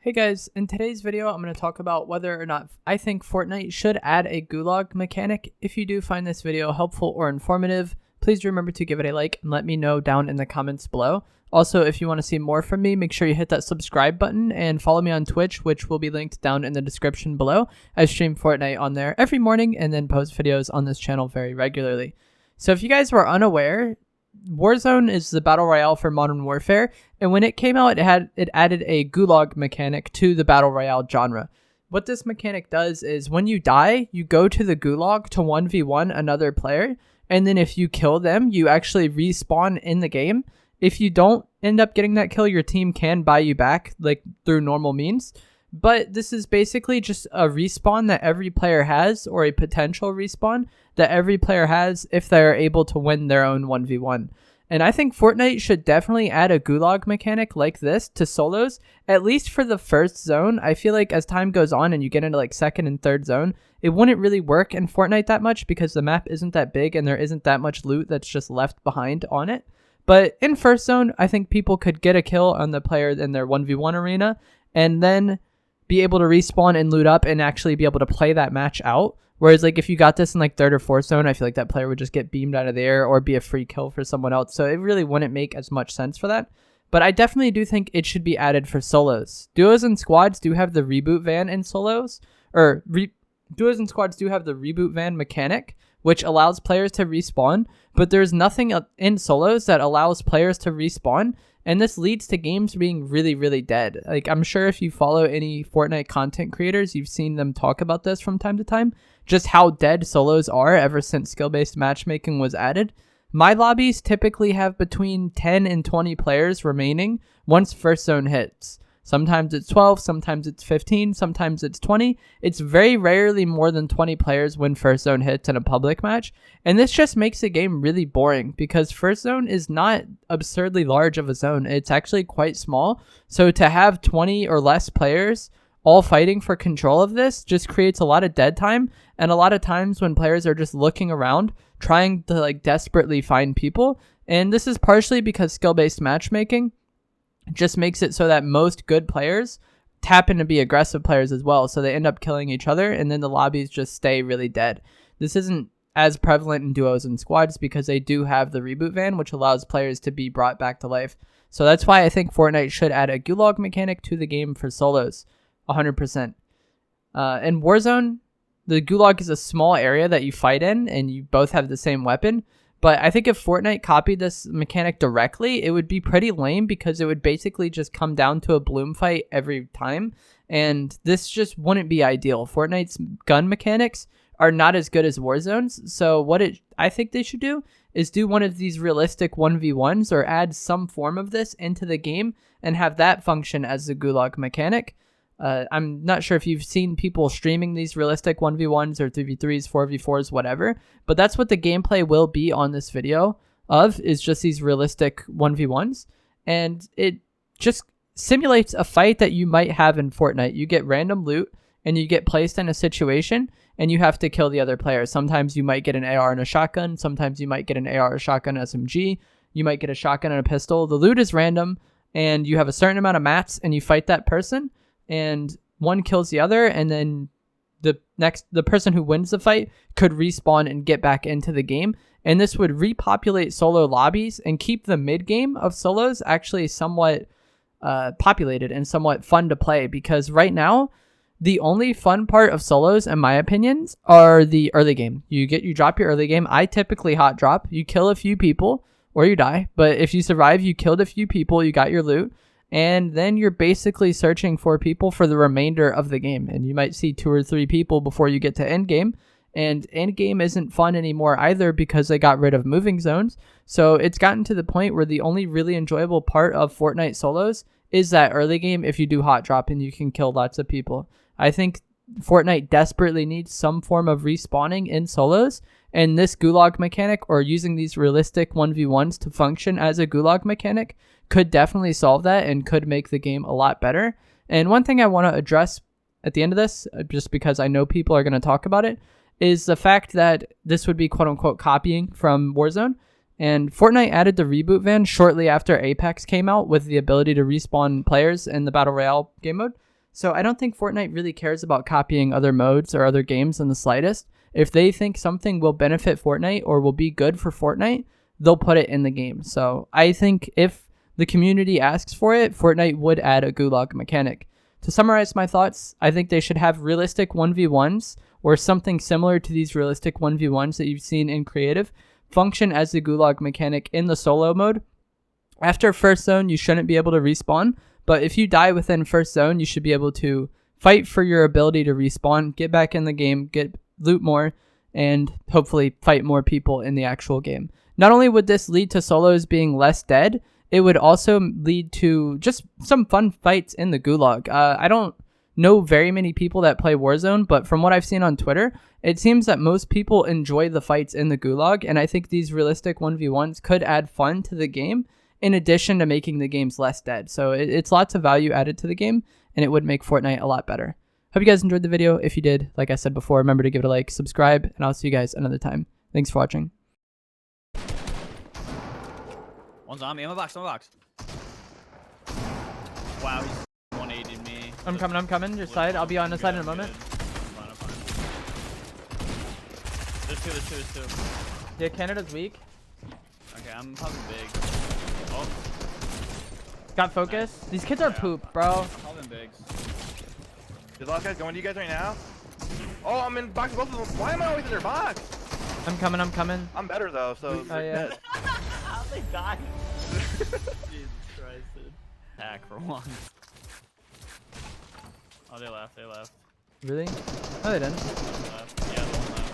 Hey guys, in today's video, I'm going to talk about whether or not I think Fortnite should add a Gulag mechanic. If you do find this video helpful or informative, please remember to give it a like and let me know down in the comments below. Also, if you want to see more from me, make sure you hit that subscribe button and follow me on Twitch, which will be linked down in the description below. I stream Fortnite on there every morning and then post videos on this channel very regularly. So if you guys were unaware, Warzone is the Battle Royale for Modern Warfare, and when it came out, it added a Gulag mechanic to the Battle Royale genre. What this mechanic does is when you die, you go to the Gulag to 1v1 another player, and then if you kill them, you actually respawn in the game. If you don't end up getting that kill, your team can buy you back, like through normal means. But this is basically just a respawn that every player has, or a potential respawn that every player has if they're able to win their own 1v1. And I think Fortnite should definitely add a Gulag mechanic like this to solos, at least for the first zone. I feel like as time goes on and you get into like second and third zone, it wouldn't really work in Fortnite that much because the map isn't that big and there isn't that much loot that's just left behind on it. But in first zone, I think people could get a kill on the player in their 1v1 arena and then be able to respawn and loot up and actually be able to play that match out. Whereas like if you got this in like third or fourth zone, I feel like that player would just get beamed out of the air or be a free kill for someone else. So it really wouldn't make as much sense for that. But I definitely do think it should be added for solos. Duos and squads do have the reboot van in solos, or duos and squads do have the reboot van mechanic, which allows players to respawn, but there's nothing in solos that allows players to respawn, and this leads to games being really, really dead. Like, I'm sure if you follow any Fortnite content creators, you've seen them talk about this from time to time, just how dead solos are ever since skill-based matchmaking was added. My lobbies typically have between 10 and 20 players remaining once first zone hits. Sometimes it's 12, sometimes it's 15, sometimes it's 20. It's very rarely more than 20 players when first zone hits in a public match. And this just makes the game really boring because first zone is not absurdly large of a zone. It's actually quite small. So to have 20 or less players all fighting for control of this just creates a lot of dead time. And a lot of times when players are just looking around, trying to like desperately find people. And this is partially because skill-based matchmaking just makes it so that most good players tap in to be aggressive players as well. So they end up killing each other and then the lobbies just stay really dead. This isn't as prevalent in duos and squads because they do have the reboot van, which allows players to be brought back to life. So that's why I think Fortnite should add a Gulag mechanic to the game for solos, 100%. In Warzone, the Gulag is a small area that you fight in and you both have the same weapon. But I think if Fortnite copied this mechanic directly, it would be pretty lame because it would basically just come down to a bloom fight every time. And this just wouldn't be ideal. Fortnite's gun mechanics are not as good as Warzone's. So what I think they should do is do one of these realistic 1v1s or add some form of this into the game and have that function as the Gulag mechanic. I'm not sure if you've seen people streaming these realistic 1v1s or 3v3s, 4v4s, whatever, but that's what the gameplay will be on this video is just these realistic 1v1s. And it just simulates a fight that you might have in Fortnite. You get random loot and you get placed in a situation and you have to kill the other player. Sometimes you might get an AR and a shotgun. Sometimes you might get an AR, a shotgun, SMG. You might get a shotgun and a pistol. The loot is random and you have a certain amount of mats and you fight that person. And one kills the other, and then the person who wins the fight could respawn and get back into the game. And this would repopulate solo lobbies and keep the mid game of solos actually somewhat populated and somewhat fun to play. Because right now, the only fun part of solos, in my opinions, are the early game. You drop your early game. I typically hot drop. You kill a few people or you die. But if you survive, you killed a few people, you got your loot. And then you're basically searching for people for the remainder of the game. And you might see 2 or 3 people before you get to endgame. And endgame isn't fun anymore either because they got rid of moving zones. So it's gotten to the point where the only really enjoyable part of Fortnite solos is that early game if you do hot drop and you can kill lots of people. I think Fortnite desperately needs some form of respawning in solos. And this Gulag mechanic or using these realistic 1v1s to function as a Gulag mechanic could definitely solve that and could make the game a lot better. And one thing I want to address at the end of this, just because I know people are going to talk about it, is the fact that this would be quote-unquote copying from Warzone. And Fortnite added the reboot van shortly after Apex came out with the ability to respawn players in the Battle Royale game mode. So I don't think Fortnite really cares about copying other modes or other games in the slightest. If they think something will benefit Fortnite or will be good for Fortnite, they'll put it in the game. So I think if the community asks for it, Fortnite would add a Gulag mechanic. To summarize my thoughts, I think they should have realistic 1v1s or something similar to these realistic 1v1s that you've seen in creative function as the Gulag mechanic in the solo mode. After first zone, you shouldn't be able to respawn, but if you die within first zone, you should be able to fight for your ability to respawn, get back in the game, get loot more, and hopefully fight more people in the actual game. Not only would this lead to solos being less dead, it would also lead to just some fun fights in the Gulag. I don't know very many people that play Warzone, but from what I've seen on Twitter, it seems that most people enjoy the fights in the Gulag, and I think these realistic 1v1s could add fun to the game in addition to making the games less dead. So it's lots of value added to the game, and it would make Fortnite a lot better. Hope you guys enjoyed the video. If you did, like I said before, remember to give it a like, subscribe, and I'll see you guys another time. Thanks for watching. One's on me. I'm a box. Wow, he's 180'd me. I'm coming. Your side. I'll be on the side in a moment. I'm fine. There's two. Yeah, Canada's weak. Okay, I'm popping big. Oh. Got focus. Nice. These kids are poop, bro. I'm popping bigs. Good luck, guys. Going to you guys right now. Oh, I'm in box with both of them. Why am I always in their box? I'm coming. I'm better though, so. Oh yeah. How they die? Jesus Christ, dude. Hack for once. Oh, they left. Really? No, they didn't. One left. Yeah, the one left.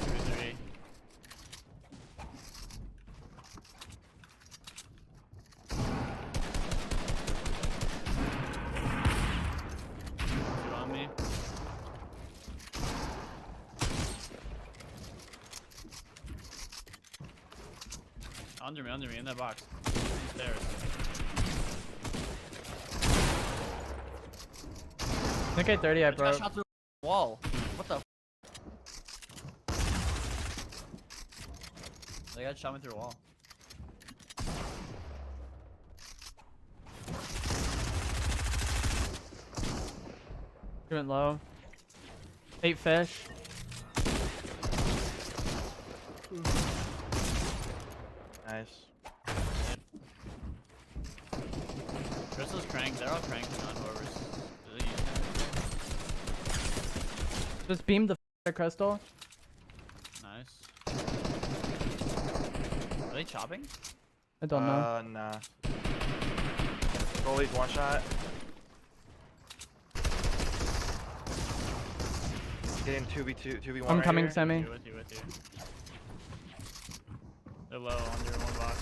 2, 3. Two on me. Under me, in that box. Stairs. I think 30 I Got broke. shot through the wall. What the? They got shot me through a wall. He went low. 8 fish. Nice. Crystal's cranked. They're all cranked on whoever's. Just beam the crystal. Nice. Are they chopping? I don't know. Nah. Goalie's one shot. Getting 2v1 I'm right coming, here. Semi. With you. They're low under one box.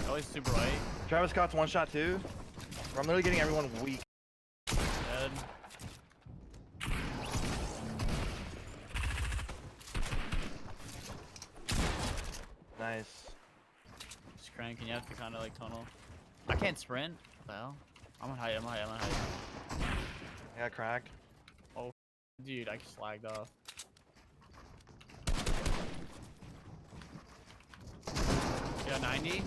Oh, he's super light. Travis Scott's one shot too. I'm literally getting everyone weak. Dead. Nice. Just cranking. You have to kind of like tunnel. I can't sprint. What the hell? I'm on height. I got cracked. Oh, dude, I just lagged off. Yeah, 90.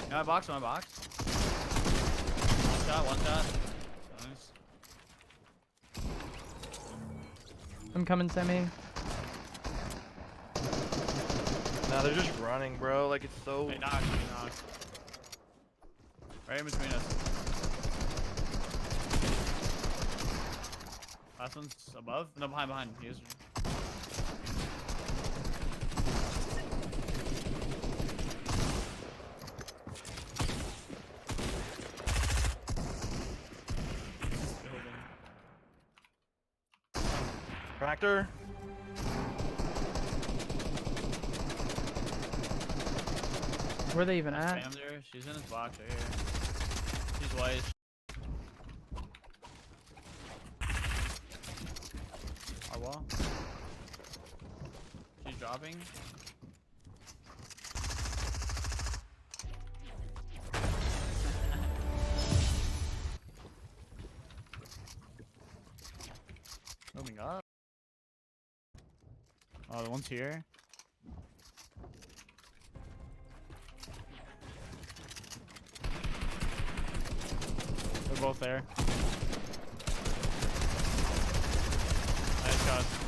My box. One shot. Nice. I'm coming, Semi. Nah, they're just running, bro. Like it's so. He knocked. Right in between us. Last one's above? No, behind. He is. Tractor. Where are they even at? Spammed her. She's in this box right here. She's white. Our wall. She's dropping. Moving up. Oh, the one's here. They're both there. Nice shot.